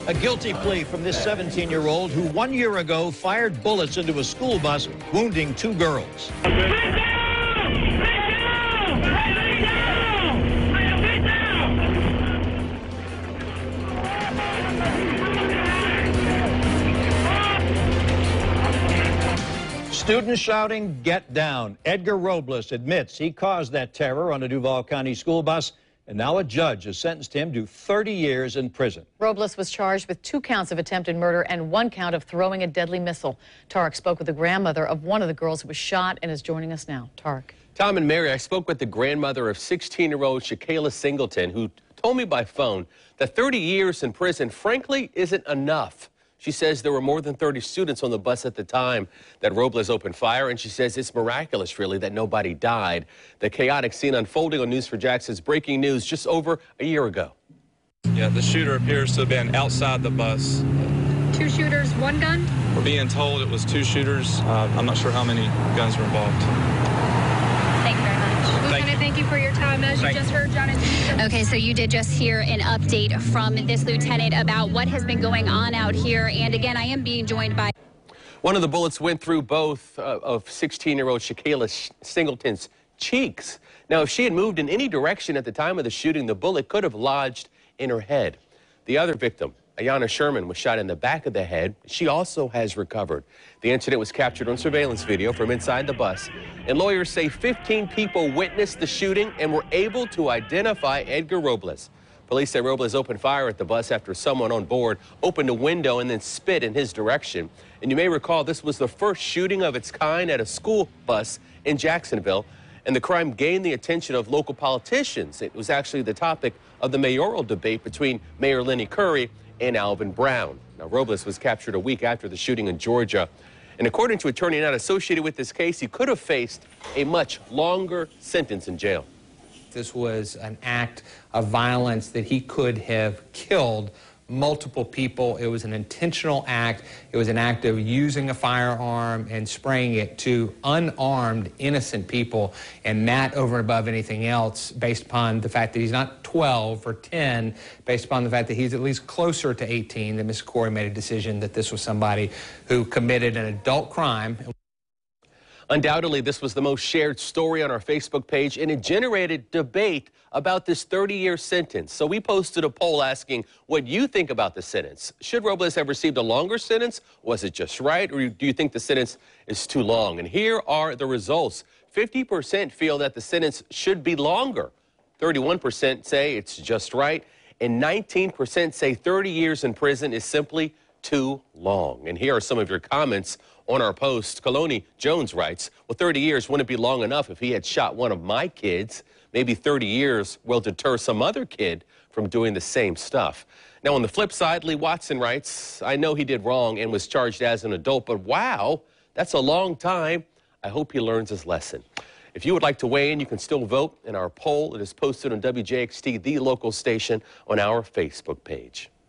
A guilty plea from this 17-year-old who 1 year ago fired bullets into a school bus, wounding 2 girls. Students shouting, "Get down." Edgar Robles admits he caused that terror on a Duval County school bus, and now a judge has sentenced him to 30 years in prison. Robles was charged with 2 counts of attempted murder and 1 count of throwing a deadly missile. Tarek spoke with the grandmother of one of the girls who was shot and is joining us now. Tarek. Tom and Mary, I spoke with the grandmother of 16-year-old Shakayla Singleton, who told me by phone that 30 years in prison, frankly, isn't enough. She says there were more than 30 students on the bus at the time that Robles opened fire, and she says it's miraculous, really, that nobody died. The chaotic scene unfolding on News4Jackson's breaking news just over a year ago. Yeah, the shooter appears to have been outside the bus. 2 shooters, 1 gun? We're being told it was 2 shooters. I'm not sure how many guns were involved. Thank you very much. Lieutenant, thank you for your time. As you just heard, John and Okay, so you did just hear an update from this lieutenant about what has been going on out here. And again, I am being joined by... One of the bullets went through both of 16-year-old Shakayla Singleton's cheeks. Now, if she had moved in any direction at the time of the shooting, the bullet could have lodged in her head. The other victim, Ayanna Sherman, was shot in the back of the head. She also has recovered. The incident was captured on surveillance video from inside the bus, and lawyers say 15 people witnessed the shooting and were able to identify Edgar Robles. Police say Robles opened fire at the bus after someone on board opened a window and then spit in his direction. And you may recall this was the first shooting of its kind at a school bus in Jacksonville, and the crime gained the attention of local politicians. It was actually the topic of the mayoral debate between Mayor Lenny Curry and Alvin Brown. Now, Robles was captured a week after the shooting in Georgia, and according to attorney not associated with this case, he could have faced a much longer sentence in jail. This was an act of violence that he could have killed multiple people. It was an intentional act. It was an act of using a firearm and spraying it to unarmed, innocent people, and that over and above anything else, based upon the fact that he's not 12 or 10, based upon the fact that he's at least closer to 18, that Ms. Corey made a decision that this was somebody who committed an adult crime. Undoubtedly, this was the most shared story on our Facebook page, and it generated debate about this 30-year sentence. So we posted a poll asking what you think about the sentence. Should Robles have received a longer sentence? Was it just right, or do you think the sentence is too long? And here are the results. 50% feel that the sentence should be longer. 31% say it's just right, and 19% say 30 years in prison is simply too long. And here are some of your comments on our post. Kaloni Jones writes, well, 30 years wouldn't be long enough if he had shot one of my kids. Maybe 30 years will deter some other kid from doing the same stuff. Now, on the flip side, Lee Watson writes, I know he did wrong and was charged as an adult, but wow, that's a long time. I hope he learns his lesson. If you would like to weigh in, you can still vote in our poll. It is posted on WJXT, the local station, on our Facebook page.